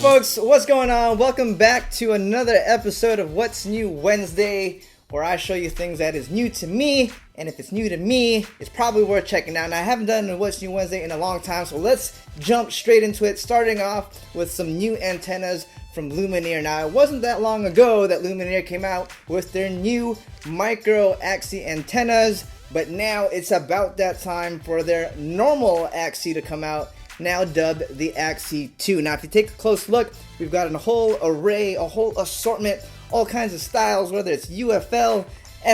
folks, what's going on? Welcome back to another episode of What's New Wednesday, where I show you things that is new to me, and if it's new to me, it's probably worth checking out. Now, I haven't done a What's New Wednesday in a long time, so let's jump straight into it, starting off with some new antennas from Lumineer. Now, it wasn't that long ago that Lumineer came out with their new micro axis antennas, but now it's about that time for their normal axis to come out, now dubbed the Axis 2. Now, if you take a close look, we've got a whole array, a whole assortment, all kinds of styles, whether it's UFL,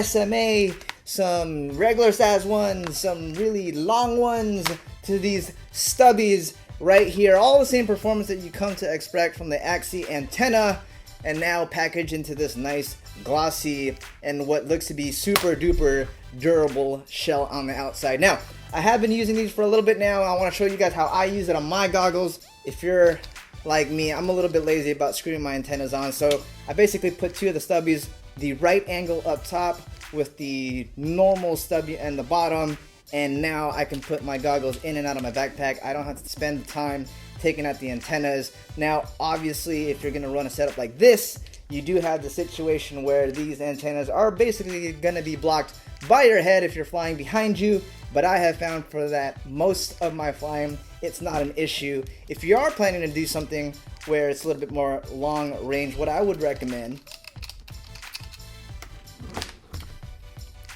SMA, some regular size ones, some really long ones, to these stubbies right here. All the same performance that you come to expect from the Axis antenna, and now packaged into this nice glossy and what looks to be super duper durable shell on the outside. Now, I have been using these for a little bit now. I want to show you guys how I use it on my goggles. If you're like me, I'm a little bit lazy about screwing my antennas on, so I basically put two of the stubbies, the right angle up top with the normal stubby and the bottom, and now I can put my goggles in and out of my backpack. I don't have to spend the time taking out the antennas. Now, obviously, if you're going to run a setup like this, you do have the situation where these antennas are basically going to be blocked by your head if you're flying behind you, but I have found for that most of my flying, it's not an issue. If you are planning to do something where it's a little bit more long range, what I would recommend,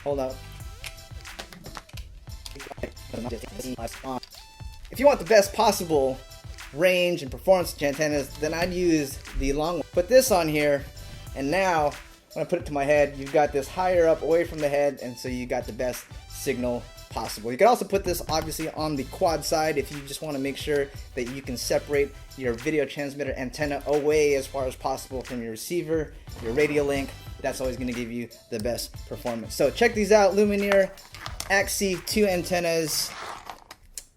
hold up. If you want the best possible range and performance of antennas, then I'd use the long one. Put this on here, and now when I put it to my head, you've got this higher up away from the head, and so you got the best signal possible. You can also put this obviously on the quad side if you just want to make sure that you can separate your video transmitter antenna away as far as possible from your receiver, your radio link. That's always going to give you the best performance. So check these out, Lumineer Axis 2 antennas,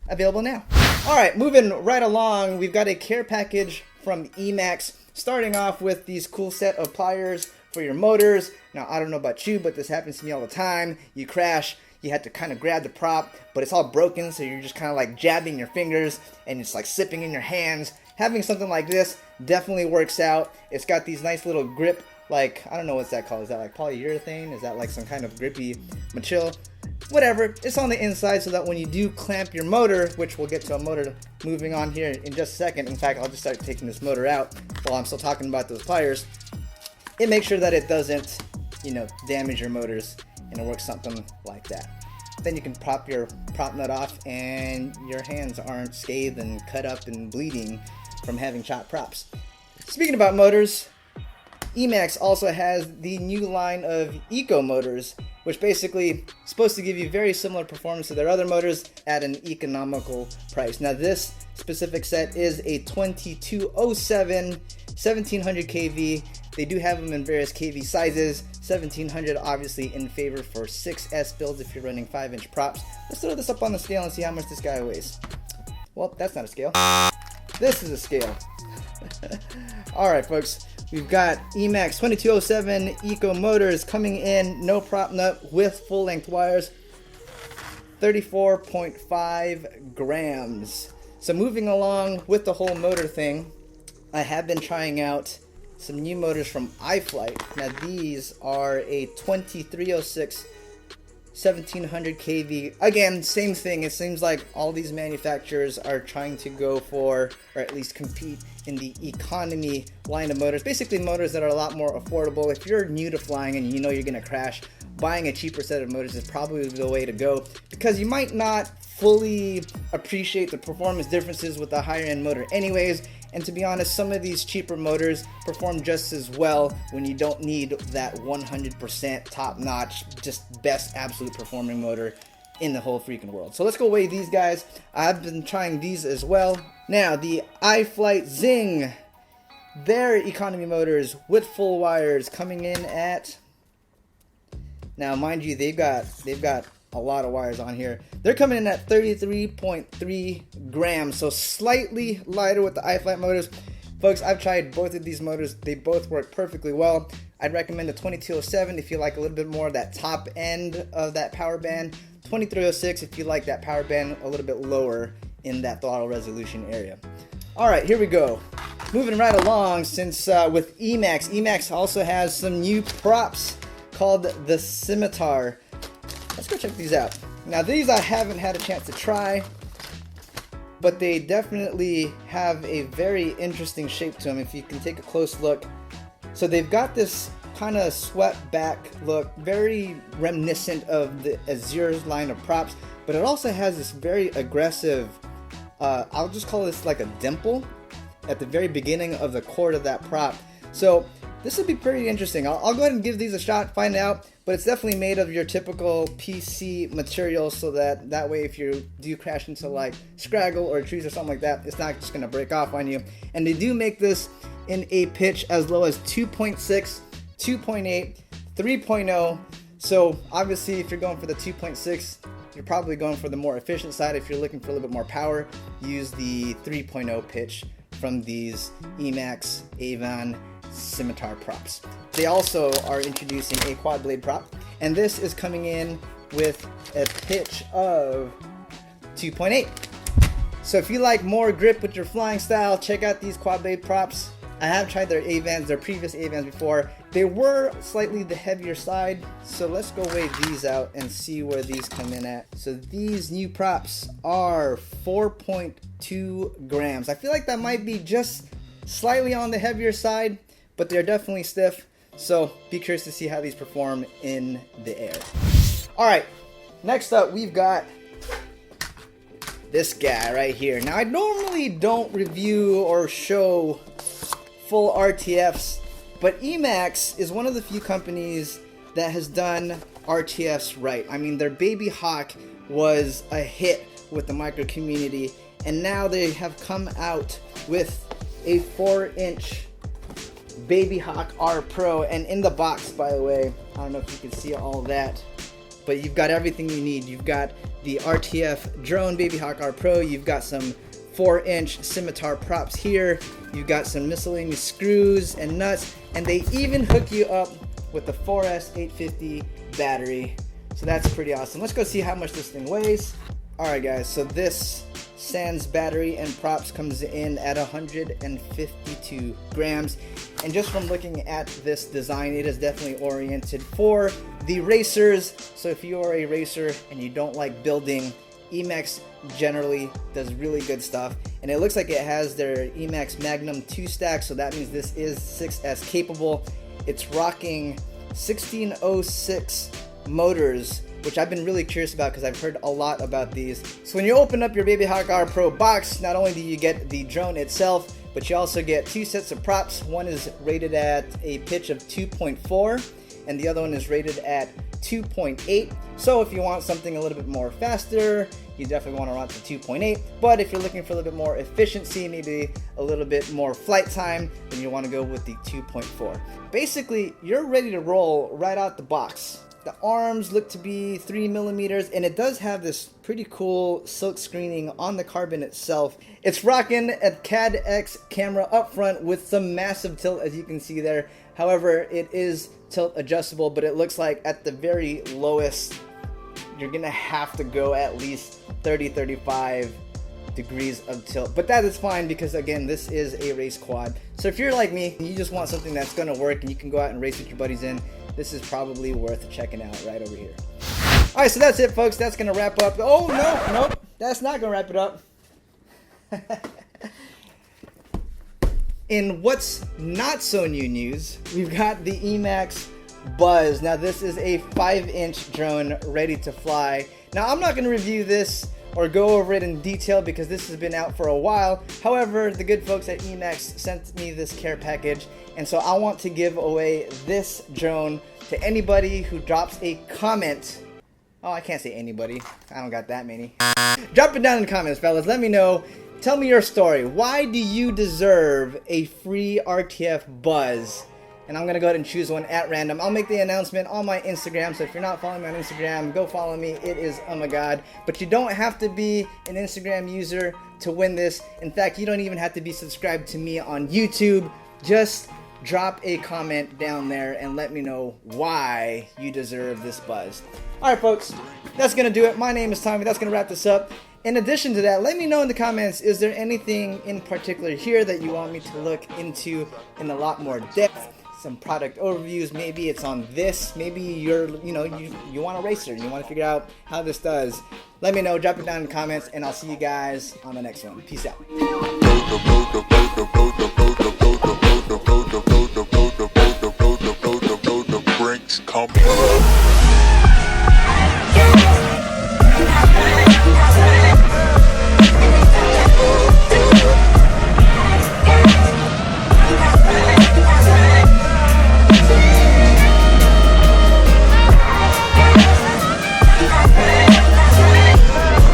available now. Alright, moving right along, we've got a care package from Emacs, starting off with these cool set of pliers for your motors. Now, I don't know about you, but this happens to me all the time. You crash, you have to kind of grab the prop, but it's all broken, so you're just kind of like jabbing your fingers, and it's like slipping in your hands. Having something like this definitely works out. It's got these nice little grip, like, I don't know what's that called. Is that like polyurethane? Is that like some kind of grippy material? Whatever, it's on the inside so that when you do clamp your motor, which we'll get to a motor moving on here in just a second. In fact, I'll just start taking this motor out while I'm still talking about those pliers. It makes sure that it doesn't, damage your motors, and it works something like that. Then you can pop your prop nut off, and your hands aren't scathed and cut up and bleeding from having chopped props. Speaking about motors, Emacs also has the new line of Eco motors, which basically is supposed to give you very similar performance to their other motors at an economical price. Now, this specific set is a 2207 1700 kV. They do have them in various kV sizes. 1700 obviously in favor for 6S builds if you're running 5-inch props. Let's throw this up on the scale and see how much this guy weighs. Well, that's not a scale. This is a scale. Alright, folks. We've got Emacs 2207 Eco motors coming in, no prop nut, with full-length wires, 34.5 grams. So moving along with the whole motor thing, I have been trying out some new motors from iFlight. Now, these are a 2306 1700 kV. Again, same thing. It seems like all these manufacturers are trying to go for, or at least compete in the economy line of motors. Basically motors that are a lot more affordable. If you're new to flying and you know you're going to crash, buying a cheaper set of motors is probably the way to go, because you might not fully appreciate the performance differences with the higher end motor anyways. And to be honest, some of these cheaper motors perform just as well when you don't need that 100% top-notch, just best absolute performing motor in the whole freaking world. So let's go weigh these guys. I've been trying these as well. Now, the iFlight Zing, their economy motors with full wires coming in at, now mind you, they've got a lot of wires on here. They're coming in at 33.3 grams, so slightly lighter with the iFlight motors. Folks, I've tried both of these motors. They both work perfectly well. I'd recommend the 2207 if you like a little bit more of that top end of that power band. 2306 if you like that power band a little bit lower in that throttle resolution area. All right, here we go. moving right along, since with Emacs also has some new props called the Scimitar. Let's go check these out. Now these I haven't had a chance to try, but they definitely have a very interesting shape to them if you can take a close look. So they've got this kind of swept back look, very reminiscent of the Azure's line of props, but it also has this very aggressive, I'll just call this like a dimple at the very beginning of the cord of that prop. So this would be pretty interesting. I'll go ahead and give these a shot, find out, but it's definitely made of your typical PC material, so that way if you do crash into like Scraggle or trees or something like that, it's not just gonna break off on you. And they do make this in a pitch as low as 2.6, 2.8, 3.0. So obviously if you're going for the 2.6, you're probably going for the more efficient side. If you're looking for a little bit more power, use the 3.0 pitch from these Emacs Avon Scimitar props. They also are introducing a quad blade prop, and this is coming in with a pitch of 2.8. So if you like more grip with your flying style, check out these quad blade props. I have tried their Avans, their previous Avans before. They were slightly the heavier side, so let's go weigh these out and see where these come in at. So these new props are 4.2 grams. I feel like that might be just slightly on the heavier side, but they're definitely stiff. So be curious to see how these perform in the air. All right, next up we've got this guy right here. Now I normally don't review or show full RTFs, but Emacs is one of the few companies that has done RTFs right. I mean, their Baby Hawk was a hit with the micro community, and now they have come out with a 4-inch Baby Hawk R Pro, and in the box, by the way, I don't know if you can see all that, but you've got everything you need. You've got the RTF drone Baby Hawk R Pro, you've got some 4-inch Scimitar props here, you've got some miscellaneous screws and nuts, and they even hook you up with the 4S850 battery. So that's pretty awesome. Let's go see how much this thing weighs. Alright guys, so this sans battery and props comes in at 152 grams, and just from looking at this design, it is definitely oriented for the racers. So if you are a racer and you don't like building, Emacs generally does really good stuff, and it looks like it has their Emacs Magnum 2 stack, so that means this is 6S capable. It's rocking 1606 motors, which I've been really curious about because I've heard a lot about these. So when you open up your Baby Hawk R Pro box, not only do you get the drone itself, but you also get 2 sets of props. One is rated at a pitch of 2.4 and the other one is rated at 2.8. So if you want something a little bit more faster, you definitely want to run to 2.8. But if you're looking for a little bit more efficiency, maybe a little bit more flight time, then you want to go with the 2.4. Basically, you're ready to roll right out the box. The arms look to be 3mm, and it does have this pretty cool silk screening on the carbon itself. It's rocking a CAD-X camera up front with some massive tilt, as you can see there. However, it is tilt adjustable, but it looks like at the very lowest, you're gonna have to go at least 30-35 degrees of tilt. But that is fine because, again, this is a race quad. So if you're like me and you just want something that's gonna work and you can go out and race with your buddies in, this is probably worth checking out right over here. Alright, so that's it, folks. That's gonna wrap up. Oh, no, nope. That's not gonna wrap it up. In what's not so new news, we've got the Emacs Buzz. Now this is a 5-inch drone ready to fly. Now I'm not going to review this or go over it in detail because this has been out for a while. However, the good folks at Emacs sent me this care package, and so I want to give away this drone to anybody who drops a comment. Oh, I can't say anybody. I don't got that many. Drop it down in the comments, fellas. Let me know. Tell me your story. Why do you deserve a free RTF Buzz? And I'm going to go ahead and choose one at random. I'll make the announcement on my Instagram, so if you're not following me on Instagram, go follow me. It is Oh My God. But you don't have to be an Instagram user to win this. In fact, you don't even have to be subscribed to me on YouTube. Just drop a comment down there and let me know why you deserve this Buzz. Alright folks, that's going to do it. My name is Tommy. That's going to wrap this up. In addition to that, let me know in the comments, is there anything in particular here that you want me to look into in a lot more depth? Some product overviews, maybe it's on this, maybe you're, you want a racer and you want to figure out how this does. Let me know, drop it down in the comments, and I'll see you guys on the next one. Peace out.